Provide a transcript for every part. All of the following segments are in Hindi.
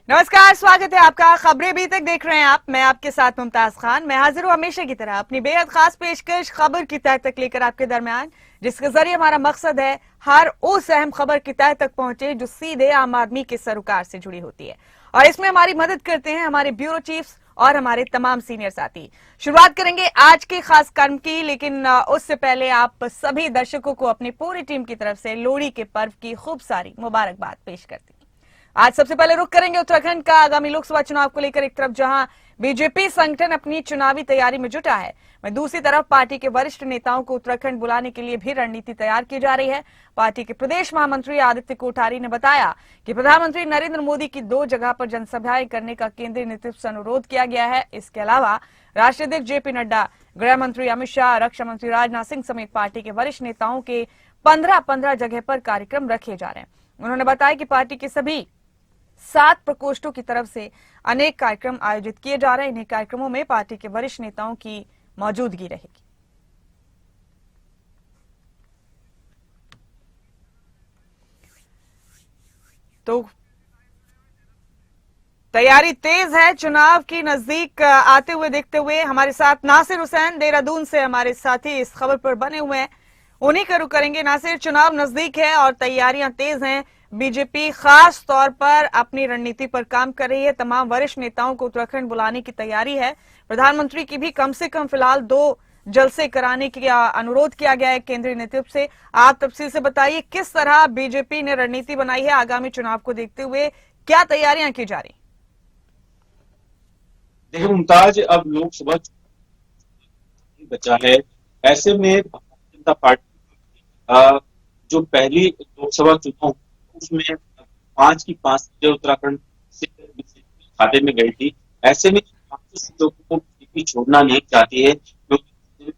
नमस्कार, स्वागत है आपका। खबरें अभी तक देख रहे हैं आप। मैं आपके साथ मुमताज खान। मैं हाजिर हूं हमेशा की तरह अपनी बेहद खास पेशकश खबर की तह तक लेकर आपके दरमियान, जिसके जरिए हमारा मकसद है हर उस अहम खबर की तह तक पहुंचे जो सीधे आम आदमी के सरोकार से जुड़ी होती है। और इसमें हमारी मदद करते हैं हमारे ब्यूरो चीफ्स और हमारे तमाम सीनियर साथी। शुरुआत करेंगे आज के खास कर्म की, लेकिन उससे पहले आप सभी दर्शकों को अपनी पूरी टीम की तरफ से लोहड़ी के पर्व की खूब सारी मुबारकबाद पेश करती हूं। आज सबसे पहले रुख करेंगे उत्तराखंड का। आगामी लोकसभा चुनाव को लेकर एक तरफ जहां बीजेपी संगठन अपनी चुनावी तैयारी में जुटा है, वहीं दूसरी तरफ पार्टी के वरिष्ठ नेताओं को उत्तराखंड बुलाने के लिए भी रणनीति तैयार की जा रही है। पार्टी के प्रदेश महामंत्री आदित्य कोठारी ने बताया कि प्रधानमंत्री नरेंद्र मोदी की 2 जगह पर जनसभाएं करने का केंद्रीय नेतृत्व से अनुरोध किया गया है। इसके अलावा राष्ट्रीय अध्यक्ष जेपी नड्डा, गृह मंत्री अमित शाह, रक्षा मंत्री राजनाथ सिंह समेत पार्टी के वरिष्ठ नेताओं के 15-15 जगह पर कार्यक्रम रखे जा रहे हैं। उन्होंने बताया कि पार्टी के सभी 7 प्रकोष्ठों की तरफ से अनेक कार्यक्रम आयोजित किए जा रहे हैं। इन्हीं कार्यक्रमों में पार्टी के वरिष्ठ नेताओं की मौजूदगी रहेगी। तो तैयारी तेज है चुनाव की नजदीक आते हुए देखते हुए। हमारे साथ नासिर हुसैन देहरादून से हमारे साथी इस खबर पर बने हुए हैं, उन्हीं का रुख करेंगे। नासिर, चुनाव नजदीक है और तैयारियां तेज हैं। बीजेपी खास तौर पर अपनी रणनीति पर काम कर रही है। तमाम वरिष्ठ नेताओं को उत्तराखंड बुलाने की तैयारी है। प्रधानमंत्री की भी कम से कम फिलहाल 2 जलसे कराने का अनुरोध किया गया है केंद्रीय नेतृत्व से। आप तफसील से बताइए किस तरह बीजेपी ने रणनीति बनाई है आगामी चुनाव को देखते हुए, क्या तैयारियां की जा रही? देखिए मुमताज, अब लोकसभा बचा है। ऐसे में भारतीय जनता पार्टी जो पहली लोकसभा चुनाव उसमें 5 की 5 सीटें उत्तराखंड से खाते में गई थी। ऐसे में 5 सीटों को बीजेपी छोड़ना नहीं चाहती है क्योंकि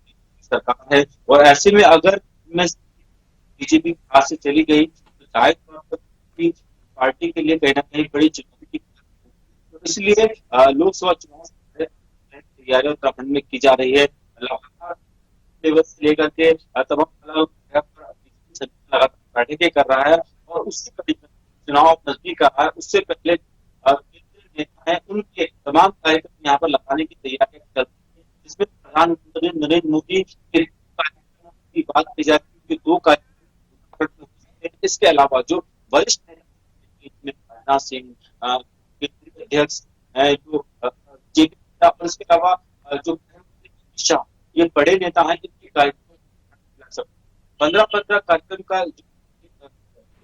सरकार है, और ऐसे में अगर बीजेपी हाथ से चली गई तो जाहिर तौर पर पार्टी के लिए कहीं ना कहीं बड़ी चुनौती। तो इसलिए लोकसभा चुनाव तैयारियां उत्तराखंड में की जा रही है। लगातार लेवल से लेकर के तमाम लगातार बैठकें कर रहा है, और उससे कड़ी चुनाव नजदीक आ रहा है। उससे पहले केंद्रीय नेता है, उनके तमाम कार्यक्रम यहाँ पर लगाने की तैयारियां चल रही है, जिसमें प्रधानमंत्री नरेंद्र मोदी के कार्यक्रमों की बात की जाती है। 2 कार्यक्रम, इसके अलावा जो वरिष्ठ राजनाथ सिंह, केंद्रीय अध्यक्ष है जो जेपी नड्डा, और इसके अलावा जो शाह, ये बड़े नेता हैं। इनके कार्यक्रम 15-15 कार्यक्रम का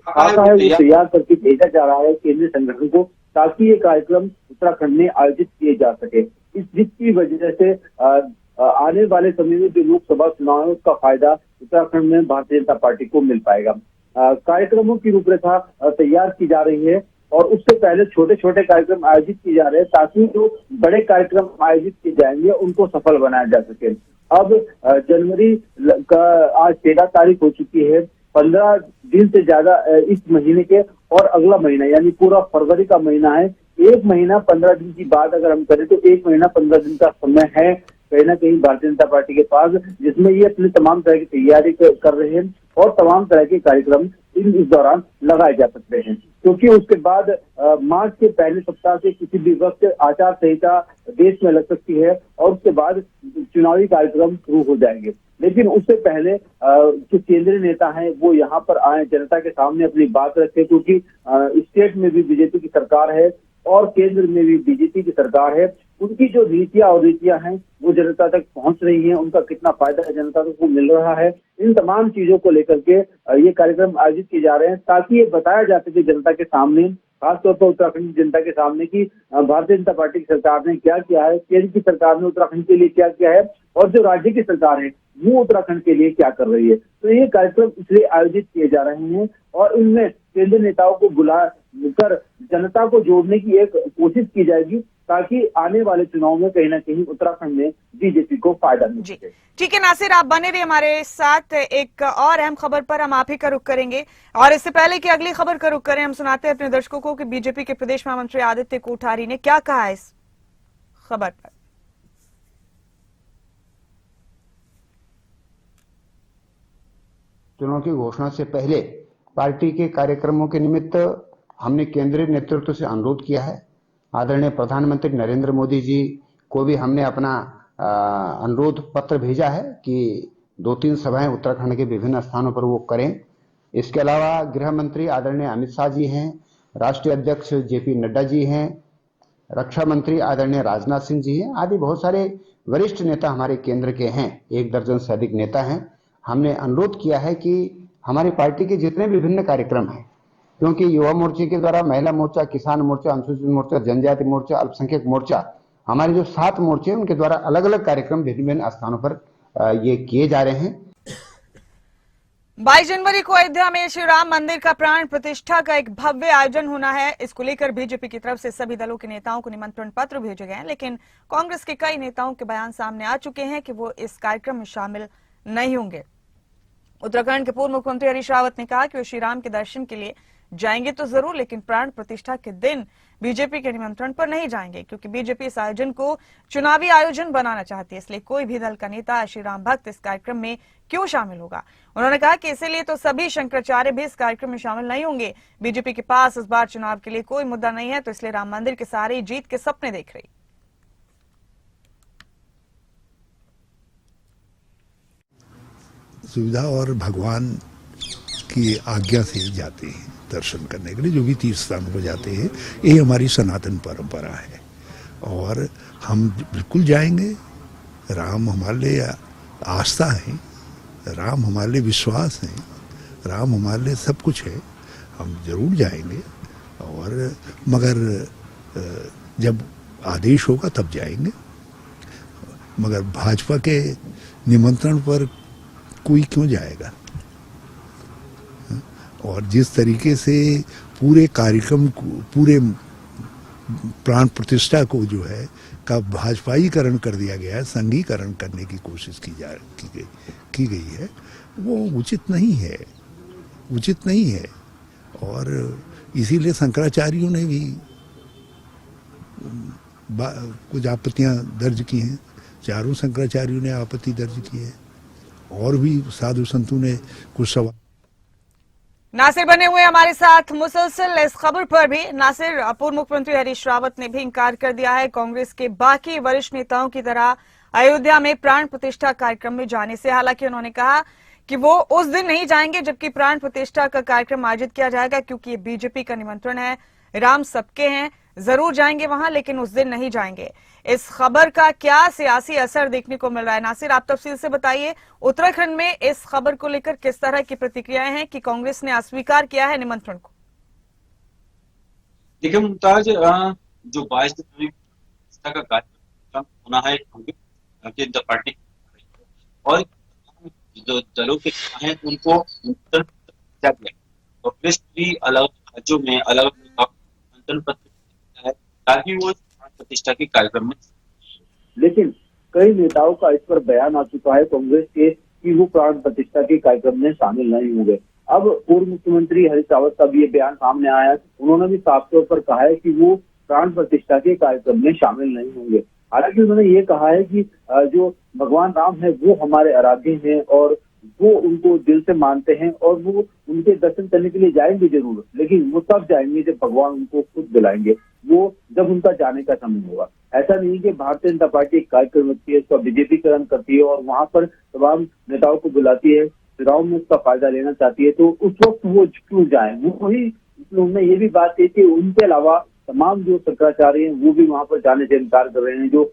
आता है वो तैयार करके भेजा जा रहा है केंद्रीय संगठन को, ताकि ये कार्यक्रम उत्तराखंड में आयोजित किए जा सके। इस जिसकी वजह से आने वाले समय में जो लोकसभा चुनाव है उसका फायदा उत्तराखंड में भारतीय जनता पार्टी को मिल पाएगा। कार्यक्रमों की रूपरेखा तैयार की जा रही है, और उससे पहले छोटे छोटे कार्यक्रम आयोजित किए जा रहे हैं, ताकि जो बड़े कार्यक्रम आयोजित किए जाएंगे उनको सफल बनाया जा सके। अब जनवरी का आज 13 तारीख हो चुकी है। 15 दिन से ज्यादा इस महीने के, और अगला महीना यानी पूरा फरवरी का महीना है। 1 महीना 15 दिन की बात अगर हम करें तो 1 महीना 15 दिन का समय है कहीं ना कहीं भारतीय जनता पार्टी के पास, जिसमें ये अपनी तमाम तरह की तैयारी कर रहे हैं, और तमाम तरह के कार्यक्रम इस दौरान लगाए जा सकते हैं। क्योंकि उसके बाद मार्च के पहले सप्ताह से किसी भी वक्त आचार संहिता देश में लग सकती है, और उसके बाद चुनावी कार्यक्रम शुरू हो जाएंगे। लेकिन उससे पहले जो केंद्रीय नेता हैं वो यहाँ पर आए, जनता के सामने अपनी बात रखें, क्योंकि स्टेट में भी बीजेपी की सरकार है और केंद्र में भी बीजेपी की सरकार है। उनकी जो नीतियां और रीतियां हैं वो जनता तक पहुंच रही हैं, उनका कितना फायदा जनता को मिल रहा है, इन तमाम चीजों को लेकर के ये कार्यक्रम आयोजित किए जा रहे हैं, ताकि ये बताया जा सके जनता के सामने, खासतौर पर उत्तराखंड की जनता के सामने, कि भारतीय जनता पार्टी की सरकार ने क्या किया है, केंद्र की सरकार ने उत्तराखंड के लिए क्या किया है, और जो राज्य की सरकार है वो उत्तराखंड के लिए क्या कर रही है। तो ये कार्यक्रम इसलिए आयोजित किए जा रहे हैं, और इनमें केंद्रीय नेताओं को बुला कर जनता को जोड़ने की एक कोशिश की जाएगी, ताकि आने वाले चुनाव में कहीं ना कहीं उत्तराखंड में बीजेपी को फायदा मिल सके। ठीक है नासिर, आप बने रहिए हमारे साथ। एक और अहम खबर पर हम आप ही का रुख करेंगे, और इससे पहले कि अगली खबर का रुख करें, हम सुनाते हैं अपने दर्शकों को कि बीजेपी के प्रदेश महामंत्री आदित्य कोठारी ने क्या कहा है इस खबर पर। चुनाव की घोषणा से पहले पार्टी के कार्यक्रमों के निमित्त हमने केंद्रीय नेतृत्व से अनुरोध किया है आदरणीय प्रधानमंत्री नरेंद्र मोदी जी को भी हमने अपना अनुरोध पत्र भेजा है कि 2-3 सभाएं उत्तराखंड के विभिन्न स्थानों पर वो करें। इसके अलावा गृह मंत्री आदरणीय अमित शाह जी हैं, राष्ट्रीय अध्यक्ष जेपी नड्डा जी हैं, रक्षा मंत्री आदरणीय राजनाथ सिंह जी हैं, आदि बहुत सारे वरिष्ठ नेता हमारे केंद्र के हैं, 1 दर्जन से अधिक नेता हैं। हमने अनुरोध किया है कि हमारी पार्टी के जितने विभिन्न कार्यक्रम हैं, क्योंकि युवा मोर्चे के द्वारा महिला मोर्चा, किसान मोर्चा, अनुसूचित मोर्चा, जनजाति मोर्चा, अल्पसंख्यक मोर्चा, हमारे जो 7 मोर्चे हैं उनके द्वारा अलग अलग कार्यक्रम विभिन्न स्थानों पर ये किए जा रहे हैं। 22 जनवरी को अयोध्या में श्री राम मंदिर का प्राण प्रतिष्ठा का एक भव्य आयोजन होना है। इसको लेकर बीजेपी की तरफ से सभी दलों के नेताओं को निमंत्रण पत्र भेजे गए हैं, लेकिन कांग्रेस के कई नेताओं के बयान सामने आ चुके हैं कि वो इस कार्यक्रम में शामिल नहीं होंगे। उत्तराखंड के पूर्व मुख्यमंत्री हरीश रावत ने कहा कि वो श्री राम के दर्शन के लिए जाएंगे तो जरूर, लेकिन प्राण प्रतिष्ठा के दिन बीजेपी के निमंत्रण पर नहीं जाएंगे, क्योंकि बीजेपी इस आयोजन को चुनावी आयोजन बनाना चाहती है। इसलिए कोई भी दल का नेता श्री राम भक्त इस कार्यक्रम में क्यों शामिल होगा। उन्होंने कहा कि इसीलिए तो सभी शंकराचार्य भी इस कार्यक्रम में शामिल नहीं होंगे। बीजेपी के पास इस बार चुनाव के लिए कोई मुद्दा नहीं है, तो इसलिए राम मंदिर के सहारे जीत के सपने देख रही। सुविधा और भगवान की आज्ञा से जाते हैं दर्शन करने के लिए, जो भी तीर्थ स्थानों पर जाते हैं। ये हमारी सनातन परंपरा है और हम बिल्कुल जाएंगे। राम हमारे लिए आस्था है, राम हमारे लिए विश्वास है, राम हमारे लिए सब कुछ है। हम जरूर जाएंगे और मगर जब आदेश होगा तब जाएंगे। मगर भाजपा के निमंत्रण पर कोई क्यों जाएगा। और जिस तरीके से पूरे कार्यक्रम को, पूरे प्राण प्रतिष्ठा को जो है का भाजपाईकरण कर दिया गया है, संघीकरण करने की कोशिश की गई है, वो उचित नहीं है। और इसीलिए शंकराचार्यों ने भी कुछ आपत्तियां दर्ज की हैं। चारों शंकराचार्यों ने आपत्ति दर्ज की है और भी साधु संतों ने कुछ सवाल। नासिर बने हुए हमारे साथ मुसलसल इस खबर पर भी। नासिर, पूर्व मुख्यमंत्री हरीश रावत ने भी इंकार कर दिया है कांग्रेस के बाकी वरिष्ठ नेताओं की तरह अयोध्या में प्राण प्रतिष्ठा कार्यक्रम में जाने से। हालांकि उन्होंने कहा कि वो उस दिन नहीं जाएंगे जबकि प्राण प्रतिष्ठा का कार्यक्रम आयोजित किया जाएगा, क्योंकि ये बीजेपी का निमंत्रण है। राम सबके हैं, जरूर जाएंगे वहां, लेकिन उस दिन नहीं जाएंगे। इस खबर का क्या सियासी असर देखने को मिल रहा है? नासिर, आप तफसील से बताइए, उत्तराखंड में इस खबर को लेकर किस तरह की प्रतिक्रियाएं हैं कि कांग्रेस ने अस्वीकार किया है निमंत्रण को? देखिए मुमताज, जो 22 जनवरी का कार्यक्रम होना है जनता पार्टी और जो दलों के हैं उनको दिया गया। कांग्रेस भी अलग राज्यों में अलग निमंत्रण पत्र है ताकि वो प्रतिष्ठा के कार्यक्रम में। लेकिन कई नेताओं का इस पर बयान आ चुका है कांग्रेस के कि वो प्राण प्रतिष्ठा के कार्यक्रम में शामिल नहीं होंगे। अब पूर्व मुख्यमंत्री हरीश रावत का भी ये बयान सामने आया है। उन्होंने भी साफ तौर पर कहा है कि वो प्राण प्रतिष्ठा के कार्यक्रम में शामिल नहीं होंगे। हालांकि उन्होंने ये कहा है कि जो भगवान राम है वो हमारे आराध्य हैं और वो उनको दिल से मानते हैं और वो उनके दर्शन करने के लिए जाएंगे जरूर, लेकिन वो तब जाएंगे जब भगवान उनको खुद बुलाएंगे, वो जब उनका जाने का समय होगा। ऐसा नहीं कि भारतीय जनता पार्टी एक कार्यक्रम रखती है, उसका बीजेपीकरण करती है और वहां पर तमाम नेताओं को बुलाती है, चुनाव में उसका फायदा लेना चाहती है, तो उस वक्त वो क्यों जाए। वही उन्होंने ये भी बात की कि उनके अलावा तमाम जो शंकराचार्य हैं वो भी वहां पर जाने से इनकार कर रहे हैं। जो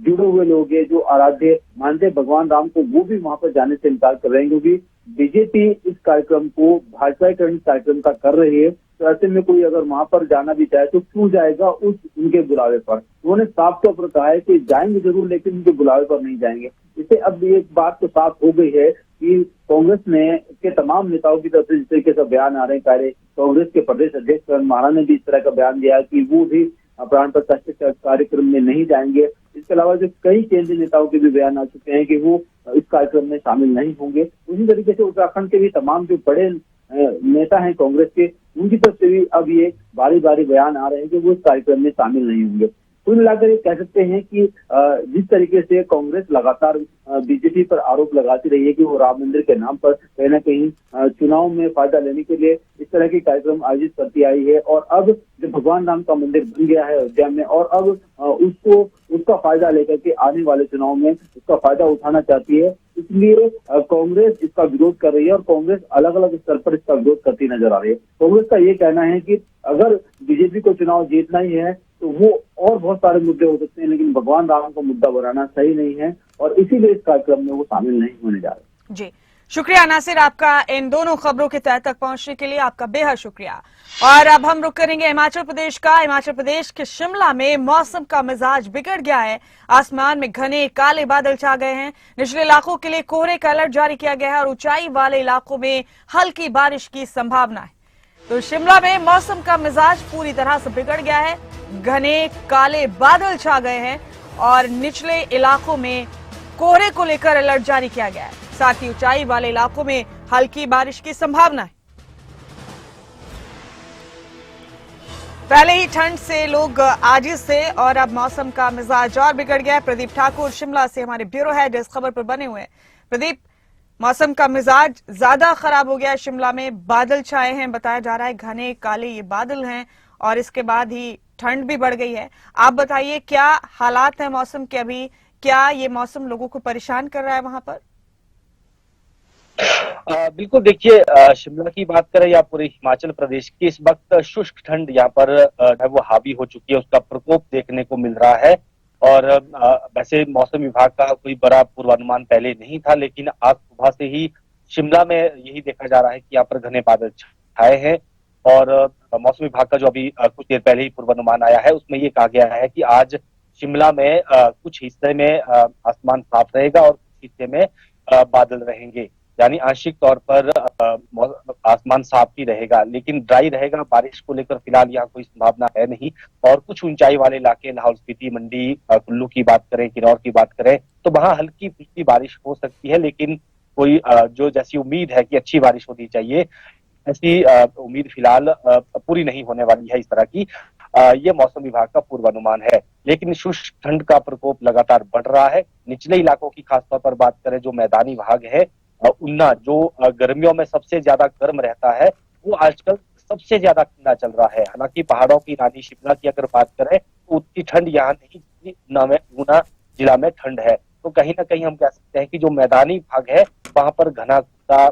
जुड़े हुए लोग हैं, जो आराध्य मानते भगवान राम को, वो भी वहां पर जाने से इनकार कर रहे हैं, क्योंकि बीजेपी इस कार्यक्रम को भाजपाईकरण कार्यक्रम का कर रही है। तो ऐसे में कोई अगर वहां पर जाना भी चाहे तो क्यों जाएगा उस उनके बुलावे पर। उन्होंने साफ तौर पर कहा है कि जाएंगे जरूर लेकिन उनके बुलावे पर नहीं जाएंगे। इससे अब एक बात तो साफ हो गई है कि कांग्रेस ने के तमाम नेताओं की तरफ से जिस तरीके से बयान आ रहे हैं, कांग्रेस के प्रदेश अध्यक्ष करण महारा ने भी इस तरह का बयान दिया है कि वो भी प्राण प्रतिष्ठा कार्यक्रम में नहीं जाएंगे। इसके अलावा जो कई केंद्रीय नेताओं के भी बयान आ चुके हैं कि वो इस कार्यक्रम में शामिल नहीं होंगे। उसी तरीके से उत्तराखंड के भी तमाम जो बड़े नेता हैं कांग्रेस के, उनकी तरफ से भी अब ये बारी बारी बयान आ रहे हैं कि वो इस कार्यक्रम में शामिल नहीं होंगे। कुल मिलाकर ये कह सकते हैं कि जिस तरीके से कांग्रेस लगातार बीजेपी पर आरोप लगाती रही है कि वो राम मंदिर के नाम पर कहीं ना कहीं चुनाव में फायदा लेने के लिए इस तरह के कार्यक्रम आयोजित करती आई है, और अब जब भगवान राम का मंदिर बन गया है अयोध्या में, और अब उसका फायदा लेकर के आने वाले चुनाव में उसका फायदा उठाना चाहती है, इसलिए कांग्रेस इसका विरोध कर रही है और कांग्रेस अलग अलग स्तर पर इसका विरोध करती नजर आ रही है। कांग्रेस का ये कहना है कि अगर बीजेपी को चुनाव जीतना ही है तो वो और बहुत सारे मुद्दे हो सकते हैं, लेकिन भगवान राम को मुद्दा बनाना सही नहीं है, और इसीलिए इस कार्यक्रम में वो शामिल नहीं होने जा रहे। जी, शुक्रिया नासिर आपका इन दोनों खबरों के तह तक पहुंचने के लिए, आपका बेहद शुक्रिया। और अब हम रुक करेंगे हिमाचल प्रदेश का। हिमाचल प्रदेश के शिमला में मौसम का मिजाज बिगड़ गया है। आसमान में घने काले बादल छा गए हैं। निचले इलाकों के लिए कोहरे का अलर्ट जारी किया गया है और ऊंचाई वाले इलाकों में हल्की बारिश की संभावना है। तो शिमला में मौसम का मिजाज पूरी तरह से बिगड़ गया है। घने काले बादल छा गए हैं और निचले इलाकों में कोहरे को लेकर अलर्ट जारी किया गया है। साथ ही ऊंचाई वाले इलाकों में हल्की बारिश की संभावना है। पहले ही ठंड से लोग आजिज थे और अब मौसम का मिजाज और बिगड़ गया है। प्रदीप ठाकुर शिमला से हमारे ब्यूरो हेड इस खबर पर बने हुए हैं। प्रदीप, मौसम का मिजाज ज्यादा खराब हो गया है। शिमला में बादल छाए हैं, बताया जा रहा है घने काले ये बादल हैं और इसके बाद ही ठंड भी बढ़ गई है। आप बताइए क्या हालात हैं मौसम के अभी, क्या ये मौसम लोगों को परेशान कर रहा है वहां पर? बिल्कुल, देखिए शिमला की बात करें या पूरे हिमाचल प्रदेश की, इस वक्त शुष्क ठंड यहाँ पर है वो हावी हो चुकी है, उसका प्रकोप देखने को मिल रहा है। और वैसे मौसम विभाग का कोई बड़ा पूर्वानुमान पहले नहीं था, लेकिन आज सुबह से ही शिमला में यही देखा जा रहा है कि यहाँ पर घने बादल छाए हैं। और मौसम विभाग का जो अभी कुछ देर पहले ही पूर्वानुमान आया है उसमें ये कहा गया है कि आज शिमला में कुछ हिस्से में आसमान साफ रहेगा और कुछ हिस्से में बादल रहेंगे, यानी आंशिक तौर पर आसमान साफ ही रहेगा, लेकिन ड्राई रहेगा। बारिश को लेकर फिलहाल यहाँ कोई संभावना है नहीं। और कुछ ऊंचाई वाले इलाके, लाहौल स्पीति, मंडी, कुल्लू की बात करें, किन्नौर की बात करें, तो वहां हल्की फुल्की बारिश हो सकती है, लेकिन कोई जो जैसी उम्मीद है कि अच्छी बारिश होनी चाहिए, ऐसी उम्मीद फिलहाल पूरी नहीं होने वाली है। इस तरह की ये मौसम विभाग का पूर्वानुमान है। लेकिन शुष्क ठंड का प्रकोप लगातार बढ़ रहा है। निचले इलाकों की खासतौर पर बात करें, जो मैदानी भाग है, उन्ना जो गर्मियों में सबसे ज्यादा गर्म रहता है, वो आजकल सबसे ज्यादा ठंडा चल रहा है। हालांकि पहाड़ों की रानी शिमला की अगर बात करें तो उतनी ठंड यहाँ नहीं, ऊना जिला में ठंड है। तो कहीं ना कहीं हम कह सकते हैं कि जो मैदानी भाग है वहां पर घना का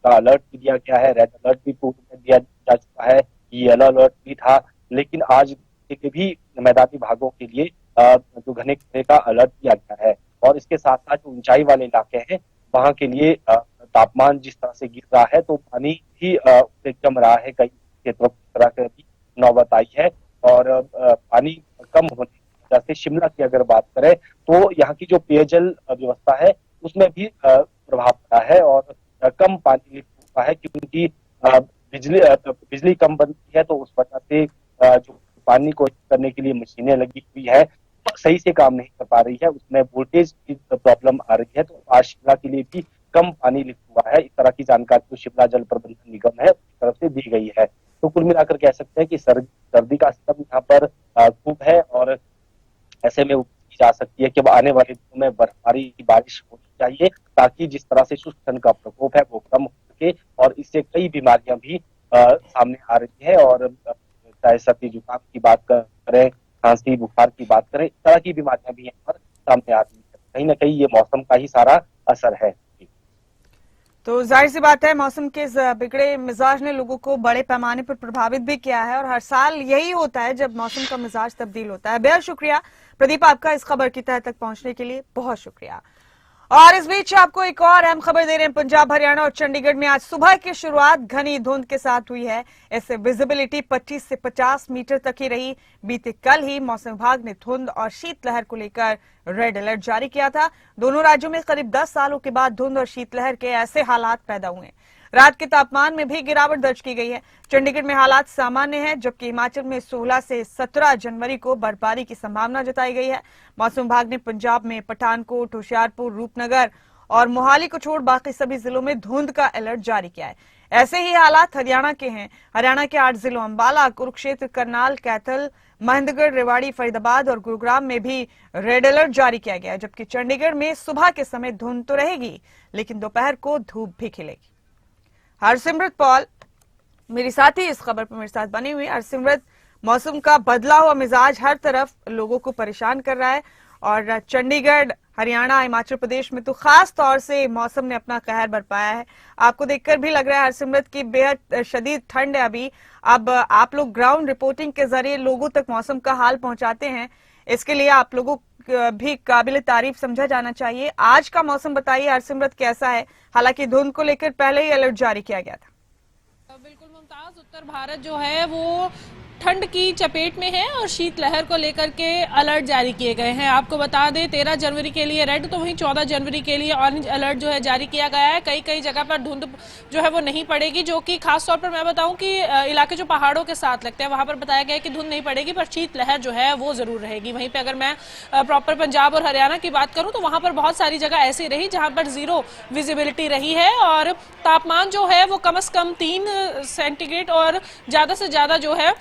अलर्ट भी दिया गया है, रेड अलर्ट भी पूर्व में दिया जा चुका है, येलो अलर्ट भी था, लेकिन आज के भी मैदानी भागों के लिए जो घने कोहरे का अलर्ट दिया गया है। और इसके साथ साथ जो ऊंचाई वाले इलाके हैं वहां के लिए तापमान जिस तरह से गिर रहा है, तो पानी भी कम रहा है, कई क्षेत्रों की तरह की भी नौबत आई है। और पानी कम होने की वजह से शिमला की अगर बात करें तो यहाँ की जो पेयजल व्यवस्था है उसमें भी प्रभाव पड़ा है और कम पानी लिफ्ट हुआ है, क्योंकि बिजली कम बनती है, तो उस वजह से जो पानी को करने के लिए मशीनें लगी हुई है सही से काम नहीं कर पा रही है, उसमें वोल्टेज की प्रॉब्लम आ रही है। तो आज शिमला के लिए भी कम पानी लिफ्ट हुआ है। इस तरह की जानकारी तो शिमला जल प्रबंधन निगम है उसकी तरफ से दी गई है। तो कुल मिलाकर कह सकते हैं कि सर्दी का असर यहाँ पर खूब है और ऐसे में की जा सकती है कि अब आने वाले दिनों में बर्फबारी की बारिश होनी चाहिए, ताकि जिस तरह से शुष्क ठंड का प्रकोप है वो कम हो सके और इससे कई बीमारियां भी सामने आ रही है। और चाहे सर्दी जुकाम की बात करें, खांसी बुखार की बात करें, इस तरह की बीमारियां भी यहाँ पर सामने आ रही है। कहीं ना कहीं ये मौसम का ही सारा असर है। तो जाहिर सी बात है मौसम के इस बिगड़े मिजाज ने लोगों को बड़े पैमाने पर प्रभावित भी किया है और हर साल यही होता है जब मौसम का मिजाज तब्दील होता है। बेहद शुक्रिया प्रदीप आपका इस खबर की तह तक पहुंचने के लिए, बहुत शुक्रिया। और इस बीच आपको एक और अहम खबर दे रहे हैं। पंजाब, हरियाणा और चंडीगढ़ में आज सुबह की शुरुआत घनी धुंध के साथ हुई है। इससे विजिबिलिटी 25 से 50 मीटर तक ही रही। बीते कल ही मौसम विभाग ने धुंध और शीतलहर को लेकर रेड अलर्ट जारी किया था। दोनों राज्यों में करीब 10 सालों के बाद धुंध और शीतलहर के ऐसे हालात पैदा हुए। रात के तापमान में भी गिरावट दर्ज की गई है। चंडीगढ़ में हालात सामान्य हैं, जबकि हिमाचल में 16 से 17 जनवरी को बर्फबारी की संभावना जताई गई है। मौसम विभाग ने पंजाब में पठानकोट, होशियारपुर, रूपनगर और मोहाली को छोड़ बाकी सभी जिलों में धुंध का अलर्ट जारी किया है। ऐसे ही हालात हरियाणा के हैं। हरियाणा के 8 जिलों अंबाला, कुरुक्षेत्र, करनाल, कैथल, महेंद्रगढ़, रेवाड़ी, फरीदाबाद और गुरुग्राम में भी रेड अलर्ट जारी किया गया है। जबकि चंडीगढ़ में सुबह के समय धुंध तो रहेगी, लेकिन दोपहर को धूप भी खिलेगी। हरसिमरत पॉल मेरी साथी इस खबर पर मेरे साथ बनी हुई। हरसिमरत, मौसम का बदला हुआ मिजाज हर तरफ लोगों को परेशान कर रहा है और चंडीगढ़, हरियाणा, हिमाचल प्रदेश में तो खास तौर से मौसम ने अपना कहर बरपाया है। आपको देखकर भी लग रहा है हरसिमरत की बेहद शदीद ठंड है अभी। अब आप लोग ग्राउंड रिपोर्टिंग के जरिए लोगों तक मौसम का हाल पहुंचाते हैं, इसके लिए आप लोगों भी काबिल तारीफ समझा जाना चाहिए। आज का मौसम बताइए हरसिमरत कैसा है? हालांकि धुंध को लेकर पहले ही अलर्ट जारी किया गया था। बिल्कुल मुमताज, उत्तर भारत जो है वो ठंड की चपेट में है और शीतलहर को लेकर के अलर्ट जारी किए गए हैं। आपको बता दें 13 जनवरी के लिए रेड, तो वहीं 14 जनवरी के लिए ऑरेंज अलर्ट जो है जारी किया गया है। कई कई जगह पर धुंध जो है वो नहीं पड़ेगी, जो कि खास तौर पर मैं बताऊं कि इलाके जो पहाड़ों के साथ लगते हैं वहां पर बताया गया है कि धुंध नहीं पड़ेगी, पर शीतलहर जो है वो जरूर रहेगी। वहीं पर अगर मैं प्रॉपर पंजाब और हरियाणा की बात करूं तो वहां पर बहुत सारी जगह ऐसी रही जहां पर 0 विजिबिलिटी रही है और तापमान जो है वो कम से कम 3 सेंटीग्रेड और ज्यादा से ज्यादा जो है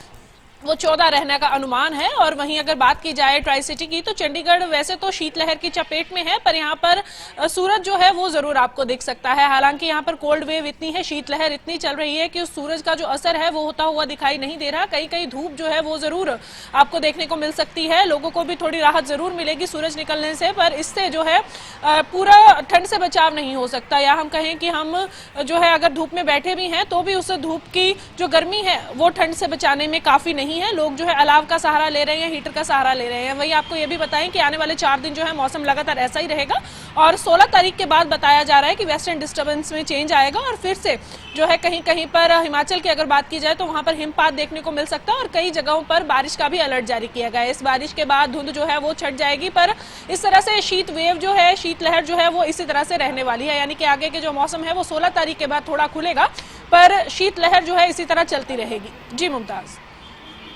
वो 14 रहने का अनुमान है। और वहीं अगर बात की जाए ट्राई सिटी की, तो चंडीगढ़ वैसे तो शीतलहर की चपेट में है, पर यहाँ पर सूरज जो है वो जरूर आपको दिख सकता है। हालांकि यहाँ पर कोल्ड वेव इतनी है, शीतलहर इतनी चल रही है कि उस सूरज का जो असर है वो होता हुआ दिखाई नहीं दे रहा। कई कई धूप जो है वो जरूर आपको देखने को मिल सकती है। लोगों को भी थोड़ी राहत जरूर मिलेगी सूरज निकलने से, पर इससे जो है पूरा ठंड से बचाव नहीं हो सकता। या हम कहें कि हम जो है अगर धूप में बैठे भी हैं तो भी उस धूप की जो गर्मी है वो ठंड से बचाने में काफी नहीं है। लोग जो है अलाव का सहारा ले रहे हैं, हीटर का सहारा ले रहे हैं। वही आपको ये भी बताएं कि आने वाले 4 दिन जो है मौसम लगातार ऐसा ही रहेगा और 16 तारीख के बाद बताया जा रहा है कि वेस्टर्न डिस्टर्बेंस में चेंज आएगा और फिर से जो है कहीं कहीं पर हिमाचल की अगर बात की जाए तो वहां पर हिमपात देखने को मिल सकता है और कई जगहों पर बारिश का भी अलर्ट जारी किया गया है। इस बारिश के बाद धुंध जो है वो छट जाएगी, पर इस तरह से शीत वेव जो है, शीतलहर जो है वो इसी तरह से रहने वाली है। यानी कि आगे के जो मौसम है वो 16 तारीख के बाद थोड़ा खुलेगा, पर शीतलहर जो है इसी तरह चलती रहेगी। जी मुमताज।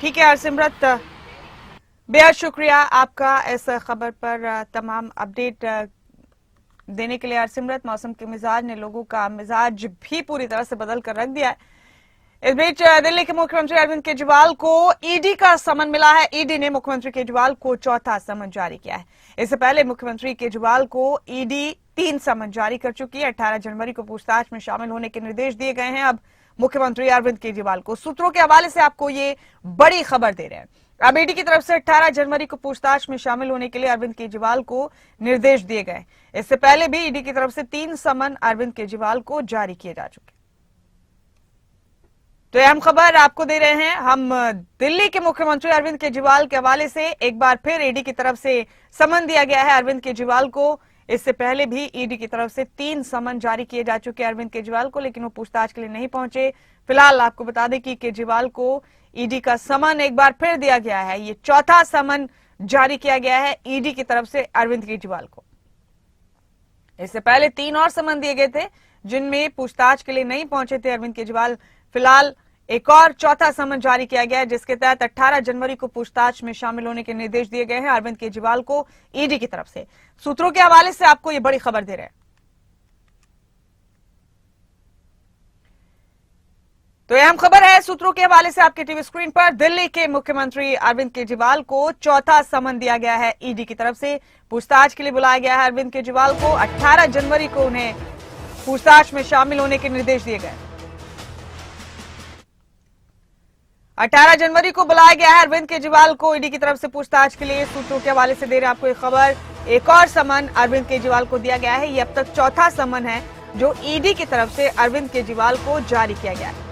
ठीक है हरसिमरत, बेहद शुक्रिया आपका इस खबर पर तमाम अपडेट देने के लिए। हरसिमरत, मौसम के मिजाज ने लोगों का मिजाज भी पूरी तरह से बदल कर रख दिया है। इस बीच दिल्ली के मुख्यमंत्री अरविंद केजरीवाल को ईडी का समन मिला है। ईडी ने मुख्यमंत्री केजरीवाल को चौथा समन जारी किया है। इससे पहले मुख्यमंत्री केजरीवाल को ईडी 3 समन जारी कर चुकी है। 18 जनवरी को पूछताछ में शामिल होने के निर्देश दिए गए हैं अब मुख्यमंत्री अरविंद केजरीवाल को। सूत्रों के हवाले से आपको ये बड़ी खबर दे रहे हैं। अब ईडी की तरफ से 18 जनवरी को पूछताछ में शामिल होने के लिए अरविंद केजरीवाल को निर्देश दिए गए। इससे पहले भी ईडी की तरफ से 3 समन अरविंद केजरीवाल को जारी किए जा चुके। तो अहम खबर आपको दे रहे हैं हम दिल्ली के मुख्यमंत्री अरविंद केजरीवाल के हवाले से। एक बार फिर ईडी की तरफ से समन दिया गया है अरविंद केजरीवाल को। इससे पहले भी ईडी की तरफ से 3 समन जारी किए जा चुके हैं अरविंद केजरीवाल को, लेकिन वो पूछताछ के लिए नहीं पहुंचे। फिलहाल आपको बता दें कि केजरीवाल को ईडी का समन एक बार फिर दिया गया है। ये चौथा समन जारी किया गया है ईडी की तरफ से अरविंद केजरीवाल को। इससे पहले 3 और समन दिए गए थे जिनमें पूछताछ के लिए नहीं पहुंचे थे अरविंद केजरीवाल। फिलहाल एक और चौथा समन जारी किया गया है जिसके तहत 18 जनवरी को पूछताछ में शामिल होने के निर्देश दिए गए हैं अरविंद केजरीवाल को ईडी की तरफ से। सूत्रों के हवाले से आपको ये बड़ी खबर दे रहे हैं। तो अहम खबर है सूत्रों के हवाले से आपके टीवी स्क्रीन पर। दिल्ली के मुख्यमंत्री अरविंद केजरीवाल को चौथा समन दिया गया है ईडी की तरफ से। पूछताछ के लिए बुलाया गया है अरविंद केजरीवाल को। 18 जनवरी को उन्हें पूछताछ में शामिल होने के निर्देश दिए गए। 18 जनवरी को बुलाया गया है अरविंद केजरीवाल को ईडी की तरफ से पूछताछ के लिए। सूत्रों के हवाले से दे रहे हैं आपको एक खबर। एक और समन अरविंद केजरीवाल को दिया गया है। ये अब तक चौथा समन है जो ईडी की तरफ से अरविंद केजरीवाल को जारी किया गया है।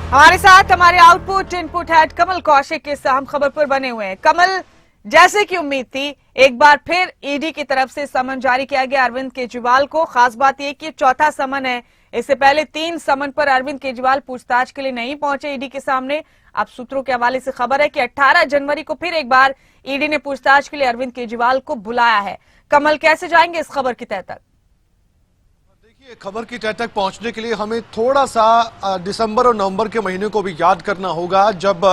हमारे साथ हमारे आउटपुट इनपुट हेड कमल कौशिक इस अहम खबर पर बने हुए हैं। कमल, जैसे कि उम्मीद थी एक बार फिर ईडी की तरफ से समन जारी किया गया अरविंद केजरीवाल को। खास बात यह कि चौथा समन है। इससे पहले 3 समन पर अरविंद केजरीवाल पूछताछ के लिए नहीं पहुंचे ईडी के सामने। अब सूत्रों के हवाले से खबर है कि 18 जनवरी को फिर एक बार ईडी ने पूछताछ के लिए अरविंद केजरीवाल को बुलाया है। कमल, कैसे जाएंगे इस खबर की तह तक? देखिए, खबर की तह तक पहुंचने के लिए हमें थोड़ा सा दिसंबर और नवंबर के महीने को भी याद करना होगा, जब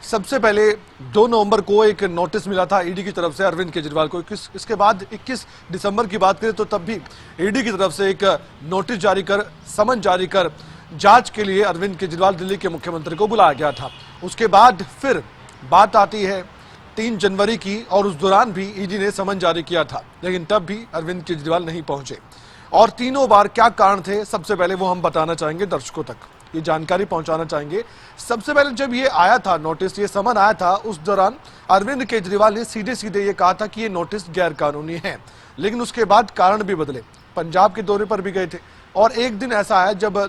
सबसे पहले 2 नवंबर को एक नोटिस मिला था ईडी की तरफ से अरविंद केजरीवाल को। इसके बाद 21 दिसंबर की बात करें तो तब भी ईडी की तरफ से एक नोटिस जारी कर, समन जारी कर जांच के लिए अरविंद केजरीवाल दिल्ली के मुख्यमंत्री को बुलाया गया था। उसके बाद फिर बात आती है 3 जनवरी की, और उस दौरान भी ईडी ने समन जारी किया था, लेकिन तब भी अरविंद केजरीवाल नहीं पहुंचे। और तीनों बार क्या कारण थे, सबसे पहले वो हम बताना चाहेंगे दर्शकों तक, ये जानकारी पहुंचाना चाहेंगे। सबसे पहले जब ये आया था नोटिस, ये समन आया था, उस दौरान अरविंद केजरीवाल ने सीधे सीधे ये कहा था कि ये नोटिस गैर कानूनी है। लेकिन उसके बाद कारण भी बदले, पंजाब के दौरे पर भी गए थे, और एक दिन ऐसा आया जब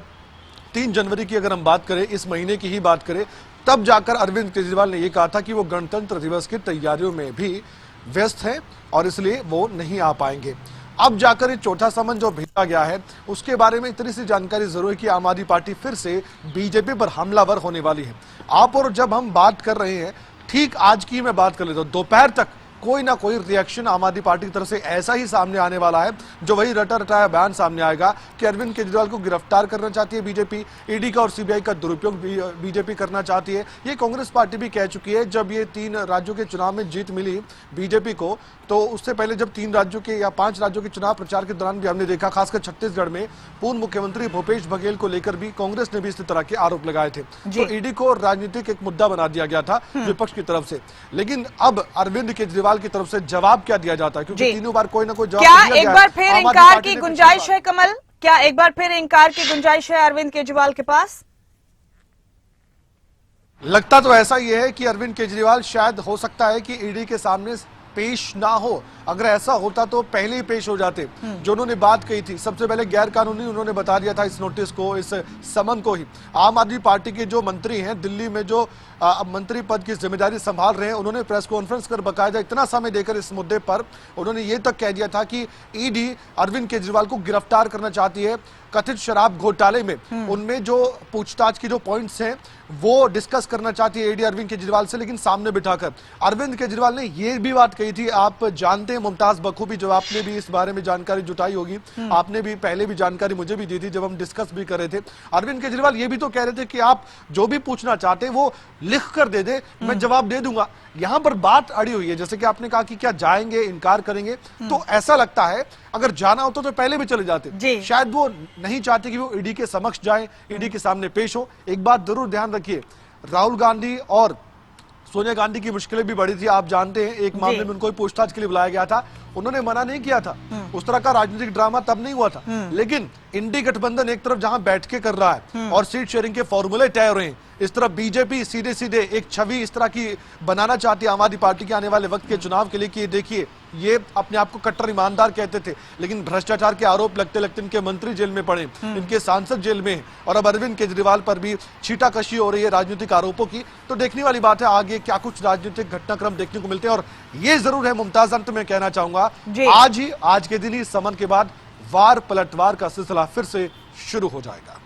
3 जनवरी की अगर हम बात करें, इस महीने की ही बात करें, तब जाकर अरविंद केजरीवाल ने यह कहा था कि वो गणतंत्र दिवस की तैयारियों में भी व्यस्त हैं और इसलिए वो नहीं आ पाएंगे। अब जाकर ये चौथा समन जो भेजा गया है, उसके बारे में इतनी सी जानकारी जरूर है कि आम आदमी पार्टी फिर से बीजेपी पर हमलावर होने वाली है। आप और जब हम बात कर रहे हैं, ठीक आज की मैं बात कर लेता हूं, दोपहर तक कोई ना कोई रिएक्शन आम आदमी पार्टी की तरफ से ऐसा ही सामने आने वाला है, जो वही रटा रटाया बयान सामने आएगा कि अरविंद केजरीवाल को गिरफ्तार करना चाहती है बीजेपी, ईडी का और सीबीआई का दुरुपयोग बीजेपी करना चाहती है। ये कांग्रेस पार्टी भी कह चुकी है। जब ये 3 राज्यों के चुनाव में जीत मिली बीजेपी को, तो उससे पहले जब 3 राज्यों के या 5 राज्यों के चुनाव प्रचार के दौरान भी हमने देखा, खासकर छत्तीसगढ़ में पूर्व मुख्यमंत्री भूपेश बघेल को लेकर भी कांग्रेस ने भी इस तरह के आरोप लगाए थे। तो ईडी को राजनीतिक एक मुद्दा बना दिया गया था विपक्ष की तरफ से। लेकिन अब अरविंद केजरीवाल की तरफ से जवाब क्या दिया जाता है, क्योंकि तीनों बार कोई ना कोई जवाब क्या दिया गया एक बार फिर इनकार की है। गुंजाइश है कमल? क्या एक बार फिर इनकार की गुंजाइश है अरविंद केजरीवाल के पास? लगता तो ऐसा ही है कि अरविंद केजरीवाल शायद हो सकता है कि ईडी के सामने पेश ना हो। अगर ऐसा होता तो पहले ही पेश हो जाते। जो उन्होंने बात कही थी, सबसे पहले गैर कानूनी उन्होंने बता दिया था इस नोटिस को, इस समन को ही। आम आदमी पार्टी के जो मंत्री हैं, दिल्ली में जो मंत्री पद की जिम्मेदारी संभाल रहे हैं, उन्होंने प्रेस कॉन्फ्रेंस कर बकायदा इतना समय देकर इस मुद्दे पर उन्होंने ये तक कह दिया था कि ईडी अरविंद केजरीवाल को गिरफ्तार करना चाहती है कथित शराब घोटाले में। उनमें जो पूछताछ की जो पॉइंट्स हैं वो डिस्कस करना चाहती है ईडी अरविंद केजरीवाल से, लेकिन सामने बिठाकर। अरविंद केजरीवाल ने ये भी बात कही थी, आप जानते हैं मुमताज बखूबी, जब आपने भी इस बारे में जानकारी जुटाई होगी, आपने भी पहले भी जानकारी मुझे भी दी थी जब हम डिस्कस भी कर रहे थे। अरविंद केजरीवाल ये भी तो कह रहे थे कि आप जो भी पूछना चाहते वो लिख कर दे दे, मैं जवाब दे दूंगा। यहां पर बात अड़ी हुई है, जैसे कि आपने कहा कि क्या जाएंगे, इनकार करेंगे, तो ऐसा लगता है अगर जाना होता तो पहले भी चले जाते। शायद वो नहीं चाहते कि वो ईडी के समक्ष जाए, ईडी के सामने पेश हो। एक बात जरूर ध्यान रखिए, राहुल गांधी और सोनिया गांधी की मुश्किलें भी बढ़ी थी। आप जानते हैं एक मामले में उनको पूछताछ के लिए बुलाया गया था, उन्होंने मना नहीं किया था। उस तरह का राजनीतिक ड्रामा तब नहीं हुआ था। लेकिन इंडी गठबंधन एक तरफ जहां बैठ के कर रहा है और सीट शेयरिंग के फॉर्मूले तय हो रहे हैं, इस तरफ बीजेपी सीधे सीधे एक छवि इस तरह की बनाना चाहती है आम आदमी पार्टी के आने वाले वक्त के चुनाव के लिए कि देखिए ये अपने आप को कट्टर ईमानदार कहते थे, लेकिन भ्रष्टाचार के आरोप लगते लगते इनके मंत्री जेल में पड़े, इनके सांसद जेल में, और अब अरविंद केजरीवाल पर भी छीटाकशी हो रही है राजनीतिक आरोपों की। तो देखने वाली बात है आगे क्या कुछ राजनीतिक घटनाक्रम देखने को मिलते हैं। और ये जरूर है मुमताज, अंत में कहना चाहूंगा, आज के दिन ही समन के बाद वार पलटवार का सिलसिला फिर से शुरू हो जाएगा।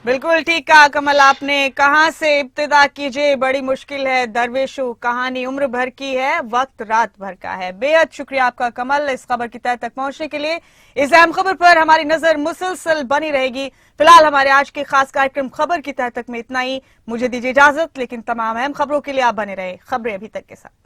बिल्कुल ठीक कहा कमल आपने। कहां से इब्तिदा कीजिए, बड़ी मुश्किल है दरवेशों, कहानी उम्र भर की है, वक्त रात भर का है। बेहद शुक्रिया आपका कमल, इस खबर की तह तक पहुंचने के लिए। इस अहम खबर पर हमारी नजर मुसलसल बनी रहेगी। फिलहाल हमारे आज के खास कार्यक्रम खबर की तह तक में इतना ही। मुझे दीजिए इजाजत, लेकिन तमाम अहम खबरों के लिए आप बने रहे खबरें अभी तक के साथ।